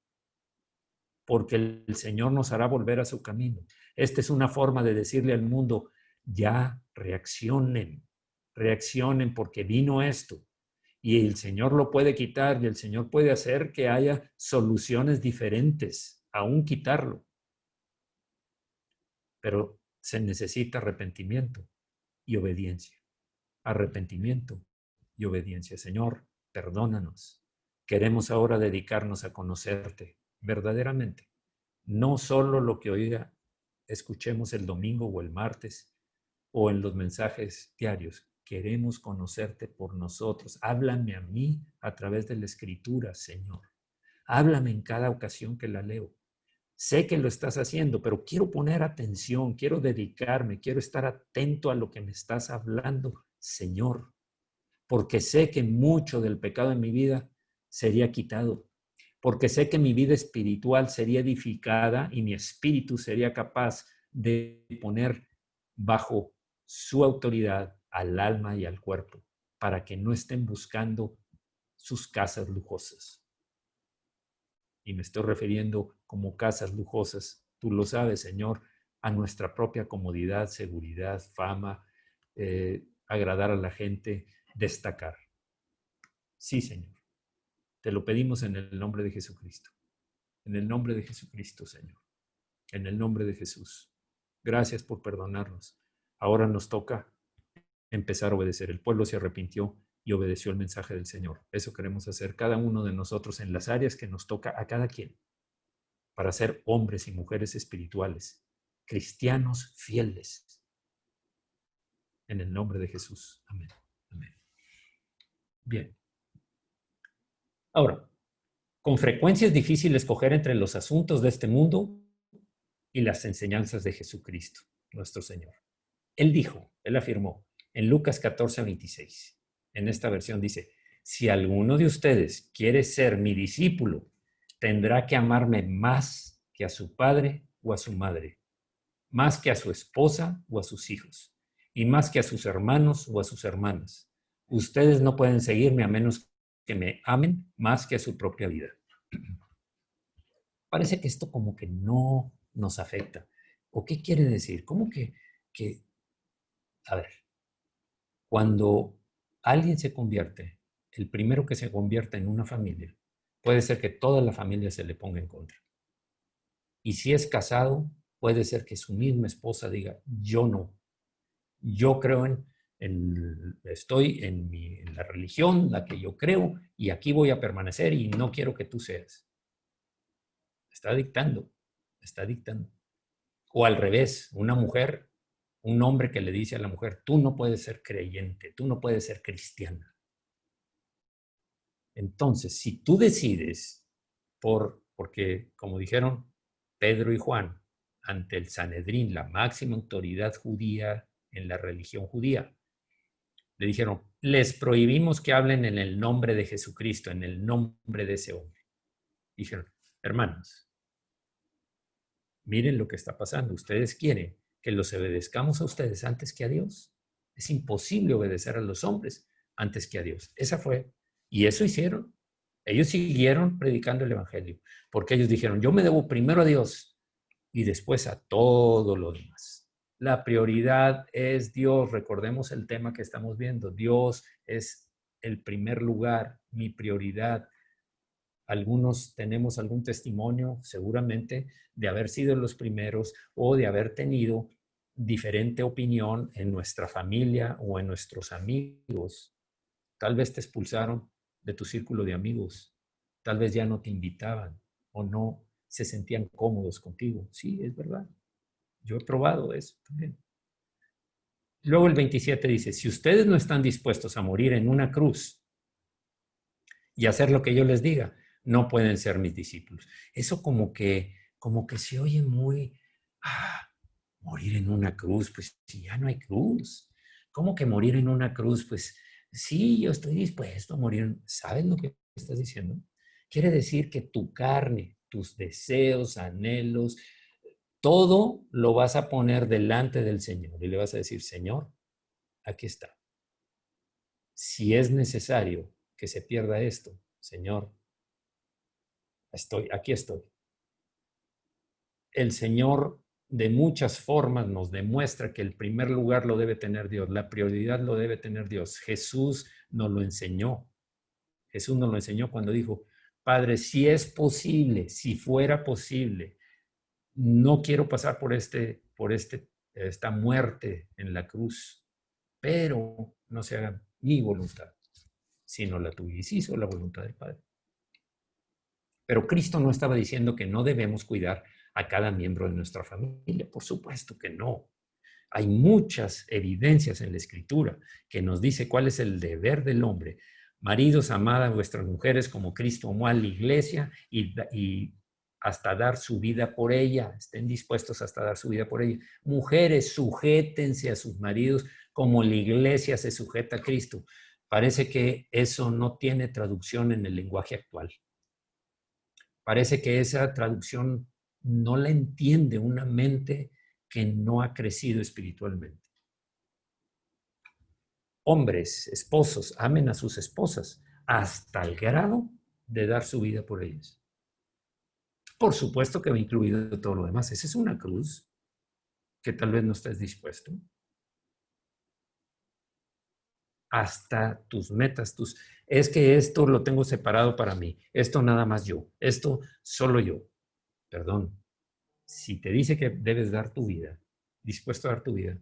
Speaker 1: porque el Señor nos hará volver a su camino. Esta es una forma de decirle al mundo, ya reaccionen, reaccionen porque vino esto. Y el Señor lo puede quitar y el Señor puede hacer que haya soluciones diferentes, aún quitarlo. Pero se necesita arrepentimiento y obediencia. Arrepentimiento y obediencia. Señor, perdónanos. Queremos ahora dedicarnos a conocerte verdaderamente. No solo lo que hoy escuchemos el domingo o el martes o en los mensajes diarios. Queremos conocerte por nosotros. Háblame a mí a través de la escritura, Señor. Háblame en cada ocasión que la leo. Sé que lo estás haciendo, pero quiero poner atención, quiero dedicarme, quiero estar atento a lo que me estás hablando, Señor, porque sé que mucho del pecado en mi vida sería quitado, porque sé que mi vida espiritual sería edificada y mi espíritu sería capaz de poner bajo su autoridad al alma y al cuerpo, para que no estén buscando sus casas lujosas. Y me estoy refiriendo como casas lujosas, tú lo sabes, Señor, a nuestra propia comodidad, seguridad, fama, agradar a la gente, destacar. Sí, Señor, te lo pedimos en el nombre de Jesucristo. En el nombre de Jesucristo, Señor. En el nombre de Jesús. Gracias por perdonarnos. Ahora nos toca empezar a obedecer. El pueblo se arrepintió y obedeció el mensaje del Señor. Eso queremos hacer cada uno de nosotros en las áreas que nos toca a cada quien, para ser hombres y mujeres espirituales, cristianos fieles. En el nombre de Jesús. Amén. Amén. Bien. Ahora, Con frecuencia es difícil escoger entre los asuntos de este mundo y las enseñanzas de Jesucristo, nuestro Señor. Él afirmó en Lucas 14:26, en esta versión dice, si alguno de ustedes quiere ser mi discípulo, tendrá que amarme más que a su padre o a su madre, más que a su esposa o a sus hijos, y más que a sus hermanos o a sus hermanas. Ustedes no pueden seguirme a menos que me amen más que a su propia vida. Parece que esto como que no nos afecta. ¿O qué quiere decir? ¿Cómo que a ver, cuando alguien se convierte, el primero que se convierte en una familia, puede ser que toda la familia se le ponga en contra. Y si es casado, puede ser que su misma esposa diga, yo no, yo creo estoy en la religión, la que yo creo, y aquí voy a permanecer y no quiero que tú seas. Está dictando, está dictando. O al revés, una mujer, un hombre que le dice a la mujer, tú no puedes ser creyente, tú no puedes ser cristiana. Entonces, si tú decides, porque como dijeron Pedro y Juan, ante el Sanedrín, la máxima autoridad judía en la religión judía, le dijeron, les prohibimos que hablen en el nombre de Jesucristo, en el nombre de ese hombre. Dijeron, hermanos, miren lo que está pasando. Ustedes quieren que los obedezcamos a ustedes antes que a Dios. Es imposible obedecer a los hombres antes que a Dios. Esa fue. Y eso hicieron. Ellos siguieron predicando el evangelio, porque ellos dijeron, yo me debo primero a Dios y después a todo lo demás. La prioridad es Dios. Recordemos el tema que estamos viendo. Dios es el primer lugar, mi prioridad. Algunos tenemos algún testimonio, seguramente, de haber sido los primeros o de haber tenido diferente opinión en nuestra familia o en nuestros amigos. Tal vez te expulsaron de tu círculo de amigos. Tal vez ya no te invitaban o no se sentían cómodos contigo. Sí, es verdad. Yo he probado eso también. Luego el 27 dice, si ustedes no están dispuestos a morir en una cruz y hacer lo que yo les diga, no pueden ser mis discípulos. Eso como que se oye muy, morir en una cruz, pues si ya no hay cruz. ¿Cómo que morir en una cruz? Pues sí, yo estoy dispuesto a morir. ¿Sabes lo que estás diciendo? Quiere decir que tu carne, tus deseos, anhelos, todo lo vas a poner delante del Señor y le vas a decir, Señor, aquí está. Si es necesario que se pierda esto, Señor, aquí estoy. El Señor de muchas formas nos demuestra que el primer lugar lo debe tener Dios, la prioridad lo debe tener Dios. Jesús nos lo enseñó. Jesús nos lo enseñó cuando dijo, Padre, si es posible, si fuera posible, no quiero pasar por esta muerte en la cruz, pero no se haga mi voluntad, sino la tuya. Y se hizo la voluntad del Padre. Pero Cristo no estaba diciendo que no debemos cuidar a cada miembro de nuestra familia. Por supuesto que no. Hay muchas evidencias en la Escritura que nos dice cuál es el deber del hombre. Maridos, amad a vuestras mujeres como Cristo amó a la iglesia y hasta dar su vida por ella. Estén dispuestos hasta dar su vida por ella. Mujeres, sujétense a sus maridos como la iglesia se sujeta a Cristo. Parece que eso no tiene traducción en el lenguaje actual. Parece que esa traducción no la entiende una mente que no ha crecido espiritualmente. Hombres, esposos, amen a sus esposas hasta el grado de dar su vida por ellas. Por supuesto que va incluido todo lo demás. Esa es una cruz que tal vez no estés dispuesto. Hasta tus metas, es que esto lo tengo separado para mí, esto nada más yo, esto solo yo. Perdón, si te dice que debes dar tu vida, dispuesto a dar tu vida,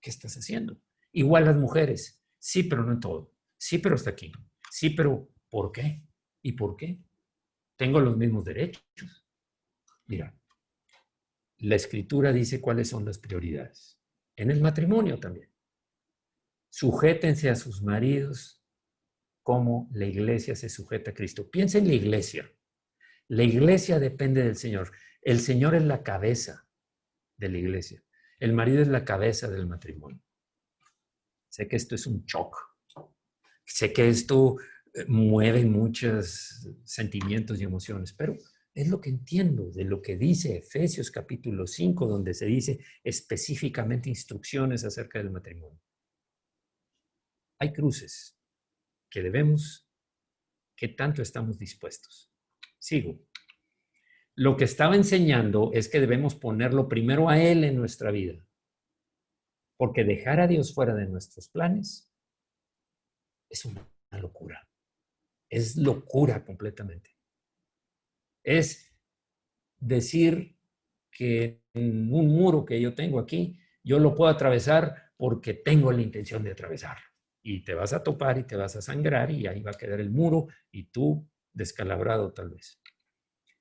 Speaker 1: ¿qué estás haciendo? Igual las mujeres, sí, pero no en todo, sí, pero hasta aquí, sí, pero ¿por qué? ¿Y por qué? Tengo los mismos derechos. Mira, la Escritura dice cuáles son las prioridades. En el matrimonio también. Sujétense a sus maridos como la iglesia se sujeta a Cristo. Piensa en la iglesia. La iglesia depende del Señor. El Señor es la cabeza de la iglesia. El marido es la cabeza del matrimonio. Sé que esto es un shock. Sé que esto mueve muchos sentimientos y emociones, pero es lo que entiendo de lo que dice Efesios capítulo 5, donde se dice específicamente instrucciones acerca del matrimonio. Hay cruces que debemos, que tanto estamos dispuestos. Sigo. Lo que estaba enseñando es que debemos ponerlo primero a Él en nuestra vida, porque dejar a Dios fuera de nuestros planes es una locura. Es locura completamente. Es decir que en un muro que yo tengo aquí, yo lo puedo atravesar porque tengo la intención de atravesarlo. Y te vas a topar y te vas a sangrar y ahí va a quedar el muro y tú descalabrado tal vez.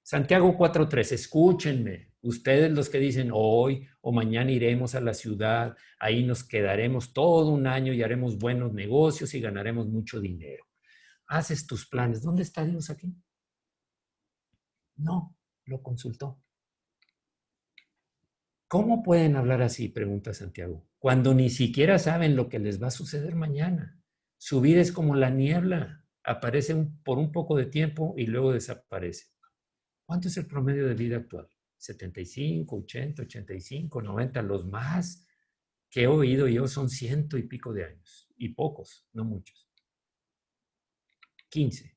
Speaker 1: Santiago 4:3, escúchenme, ustedes los que dicen hoy o mañana iremos a la ciudad, ahí nos quedaremos todo un año y haremos buenos negocios y ganaremos mucho dinero. Haces tus planes. ¿Dónde está Dios aquí? No, lo consultó. ¿Cómo pueden hablar así? Pregunta Santiago, cuando ni siquiera saben lo que les va a suceder mañana. Su vida es como la niebla, aparece por un poco de tiempo y luego desaparece. ¿Cuánto es el promedio de vida actual? 75, 80, 85, 90, los más que he oído yo son 100 y pico de años, y pocos, no muchos. 15.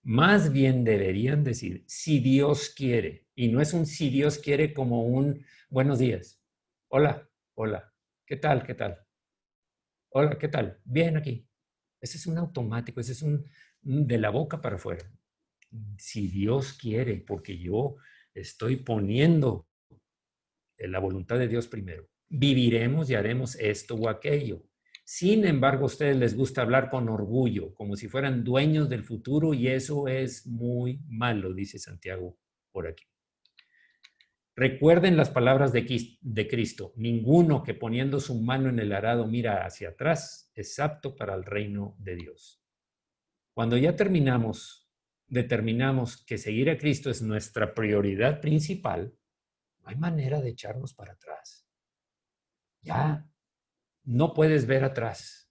Speaker 1: Más bien deberían decir, si Dios quiere, y no es un si Dios quiere como un buenos días. Hola, hola, ¿qué tal? ¿Qué tal? Hola, ¿qué tal? Bien aquí. Ese es un automático, ese es un de la boca para afuera. Si Dios quiere, porque yo estoy poniendo la voluntad de Dios primero. Viviremos y haremos esto o aquello. Sin embargo, a ustedes les gusta hablar con orgullo, como si fueran dueños del futuro, y eso es muy malo, dice Santiago por aquí. Recuerden las palabras de Cristo. Ninguno que poniendo su mano en el arado mira hacia atrás es apto para el reino de Dios. Cuando ya determinamos que seguir a Cristo es nuestra prioridad principal, no hay manera de echarnos para atrás. Ya no puedes ver atrás.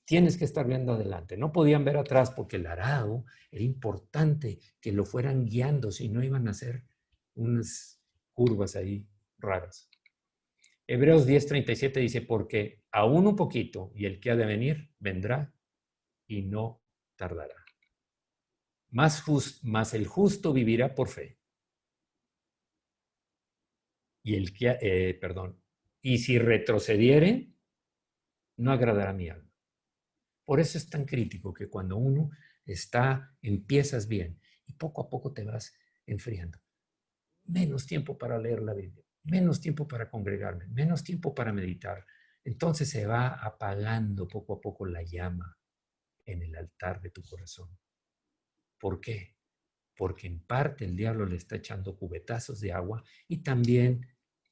Speaker 1: Tienes que estar viendo adelante. No podían ver atrás porque el arado era importante que lo fueran guiando, si no iban a hacer unas curvas ahí raras. Hebreos 10:37 dice, porque aún un poquito y el que ha de venir vendrá y no tardará. Más el justo vivirá por fe. Y el que, y si retrocediere, no agradará a mi alma. Por eso es tan crítico que cuando uno empiezas bien y poco a poco te vas enfriando. Menos tiempo para leer la Biblia, menos tiempo para congregarme, menos tiempo para meditar. Entonces se va apagando poco a poco la llama en el altar de tu corazón. ¿Por qué? Porque en parte el diablo le está echando cubetazos de agua y también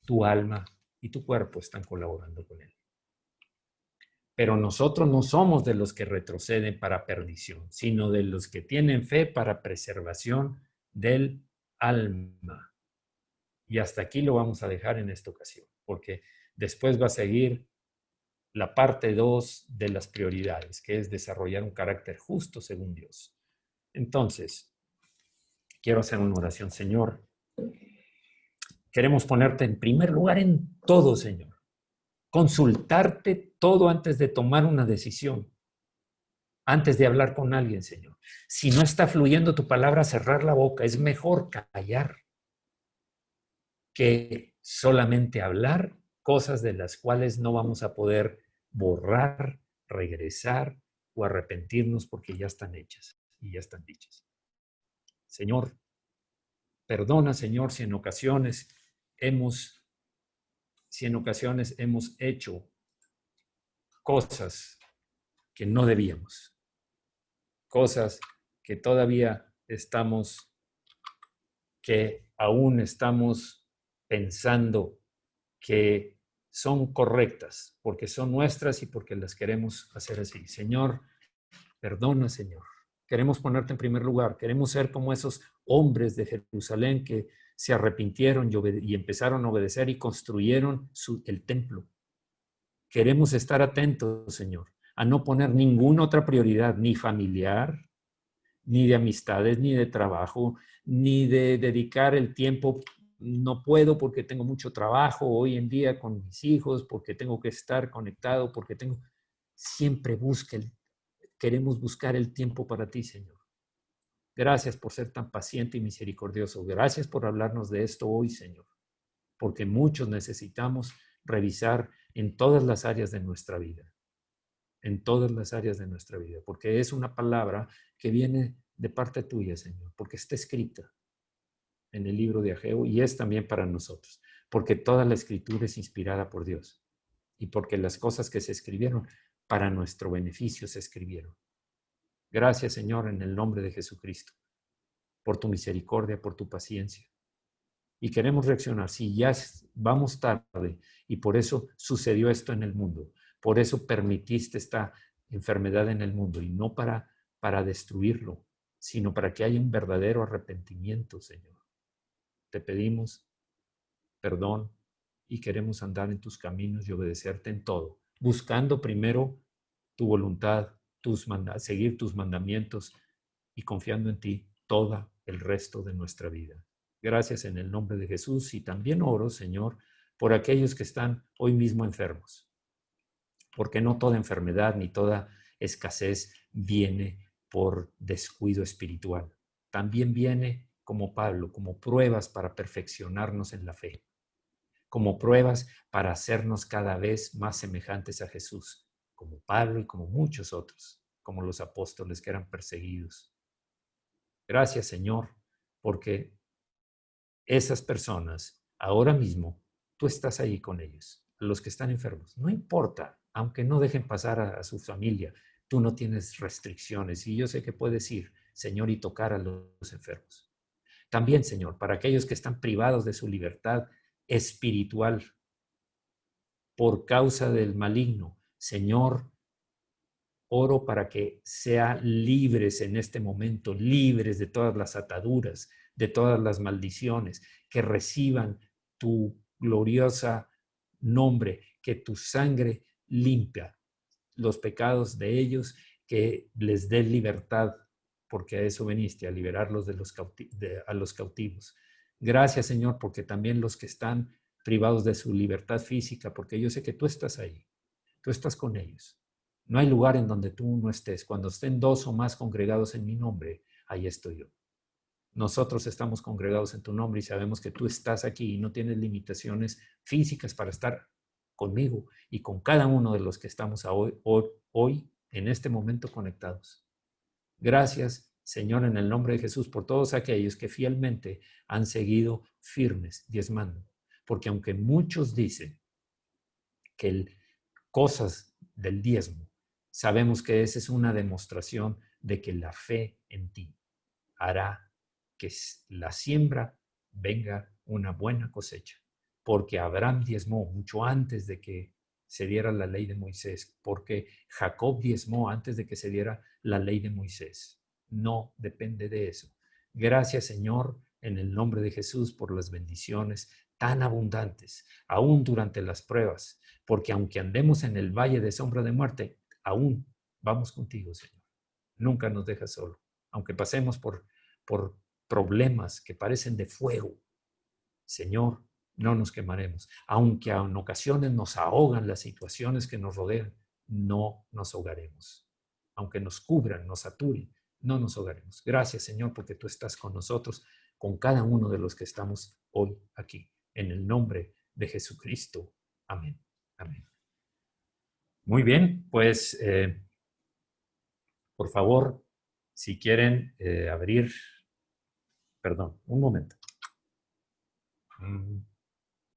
Speaker 1: tu alma y tu cuerpo están colaborando con él. Pero nosotros no somos de los que retroceden para perdición, sino de los que tienen fe para preservación del alma. Y hasta aquí lo vamos a dejar en esta ocasión, porque después va a seguir la parte 2 de las prioridades, que es desarrollar un carácter justo según Dios. Entonces, quiero hacer una oración. Señor, queremos ponerte en primer lugar en todo, Señor. Consultarte todo antes de tomar una decisión, antes de hablar con alguien, Señor. Si no está fluyendo tu palabra, cerrar la boca. Es mejor callar que solamente hablar cosas de las cuales no vamos a poder borrar, regresar o arrepentirnos porque ya están hechas y ya están dichas. Señor, perdona, Señor, si en ocasiones hemos hecho cosas que no debíamos, cosas que todavía que aún estamos pensando que son correctas, porque son nuestras y porque las queremos hacer así. Señor, perdona, Señor. Queremos ponerte en primer lugar. Queremos ser como esos hombres de Jerusalén que se arrepintieron y empezaron a obedecer y construyeron el templo. Queremos estar atentos, Señor, a no poner ninguna otra prioridad, ni familiar, ni de amistades, ni de trabajo, ni de dedicar el tiempo. No puedo porque tengo mucho trabajo hoy en día con mis hijos, porque tengo que estar conectado, porque tengo... Siempre queremos buscar el tiempo para ti, Señor. Gracias por ser tan paciente y misericordioso. Gracias por hablarnos de esto hoy, Señor, porque muchos necesitamos revisar en todas las áreas de nuestra vida, en todas las áreas de nuestra vida, porque es una palabra que viene de parte tuya, Señor, porque está escrita en el libro de Ageo y es también para nosotros, porque toda la escritura es inspirada por Dios y porque las cosas que se escribieron para nuestro beneficio se escribieron. Gracias, Señor, en el nombre de Jesucristo, por tu misericordia, por tu paciencia. Y queremos reaccionar. Si ya vamos tarde y por eso sucedió esto en el mundo, por eso permitiste esta enfermedad en el mundo y no para destruirlo, sino para que haya un verdadero arrepentimiento, Señor. Te pedimos perdón y queremos andar en tus caminos y obedecerte en todo, buscando primero tu voluntad, seguir tus mandamientos y confiando en ti todo el resto de nuestra vida. Gracias en el nombre de Jesús y también oro, Señor, por aquellos que están hoy mismo enfermos, porque no toda enfermedad ni toda escasez viene por descuido espiritual. También viene, como Pablo, como pruebas para perfeccionarnos en la fe, como pruebas para hacernos cada vez más semejantes a Jesús, como Pablo y como muchos otros, como los apóstoles que eran perseguidos. Gracias, Señor, porque esas personas, ahora mismo, tú estás ahí con ellos, los que están enfermos. No importa, aunque no dejen pasar a su familia, tú no tienes restricciones y yo sé que puedes ir, Señor, y tocar a los enfermos. También, Señor, para aquellos que están privados de su libertad espiritual por causa del maligno, Señor, oro para que sean libres en este momento, libres de todas las ataduras, de todas las maldiciones, que reciban tu gloriosa nombre, que tu sangre limpia los pecados de ellos, que les dé libertad, porque a eso veniste, a liberarlos de a los cautivos. Gracias, Señor, porque también los que están privados de su libertad física, porque yo sé que tú estás ahí, tú estás con ellos. No hay lugar en donde tú no estés. Cuando estén dos o más congregados en mi nombre, ahí estoy yo. Nosotros estamos congregados en tu nombre y sabemos que tú estás aquí y no tienes limitaciones físicas para estar conmigo y con cada uno de los que estamos hoy en este momento conectados. Gracias, Señor, en el nombre de Jesús, por todos aquellos que fielmente han seguido firmes, diezmando. Porque aunque muchos dicen que cosas del diezmo, sabemos que esa es una demostración de que la fe en ti hará que la siembra venga una buena cosecha. Porque Abraham diezmó mucho antes de que se diera la ley de Moisés, porque Jacob diezmó antes de que se diera la ley de Moisés. No depende de eso. Gracias, Señor, en el nombre de Jesús, por las bendiciones tan abundantes, aún durante las pruebas, porque aunque andemos en el valle de sombra de muerte, aún vamos contigo, Señor. Nunca nos dejas solo, aunque pasemos por problemas que parecen de fuego. Señor, no nos quemaremos. Aunque en ocasiones nos ahogan las situaciones que nos rodean, no nos ahogaremos. Aunque nos cubran, nos saturen, no nos ahogaremos. Gracias, Señor, porque tú estás con nosotros, con cada uno de los que estamos hoy aquí. En el nombre de Jesucristo. Amén. Amén. Muy bien, pues, por favor, si quieren abrir, perdón, un momento.